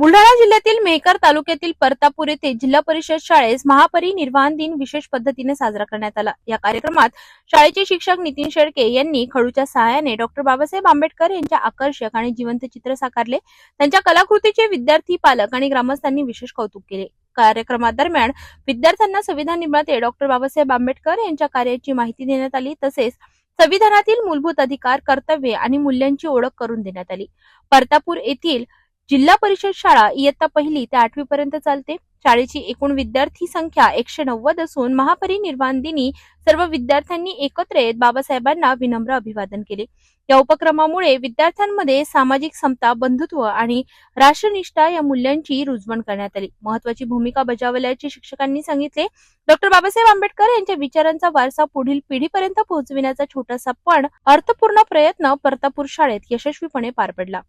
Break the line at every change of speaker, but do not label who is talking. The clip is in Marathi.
बुलढाणा जिल्ह्यातील मेहकर तालुक्यातील परतापूर येथे जिल्हा परिषद शाळेस महापरिनिर्वाण दिन विशेष पद्धतीने साजरा करण्यात आला। या कार्यक्रमात शाळेचे शिक्षक नितीन शेळके यांनी खडूच्या सहाय्याने डॉक्टर बाबासाहेब आंबेडकर यांच्या आकर्षक आणि जिवंत चित्र साकारले। त्यांच्या कलाकृतीचे विद्यार्थी, पालक आणि ग्रामस्थांनी विशेष कौतुक केले। कार्यक्रमादरम्यान विद्यार्थ्यांना संविधान निर्माते डॉक्टर बाबासाहेब आंबेडकर यांच्या कार्याची माहिती देण्यात आली, तसेच संविधानातील मूलभूत अधिकार, कर्तव्ये आणि मूल्यांची ओळख करून देण्यात आली। परतापूर येथील जिल्हा परिषद शाळा इयत्ता 1ली ते 8वी पर्यंत चालते। शाळेची एकूण विद्यार्थी संख्या 190 असून महापरिनिर्वाण दिनी सर्व विद्यार्थ्यांनी एकत्र येत बाबासाहेबांना विनम्र अभिवादन केले। या उपक्रमामुळे विद्यार्थ्यांमध्ये सामाजिक समता, बंधुत्व आणि राष्ट्रनिष्ठा या मूल्यांची रुजवण करण्यात आली। महत्त्वाची भूमिका बजावल्याचे शिक्षकांनी सांगितले। डॉक्टर बाबासाहेब आंबेडकर यांच्या विचारांचा वारसा पुढील पिढीपर्यंत पोहोचविण्याचा छोटासा पण अर्थपूर्ण प्रयत्न परतापूर शाळेत यशस्वीपणे पार पडला।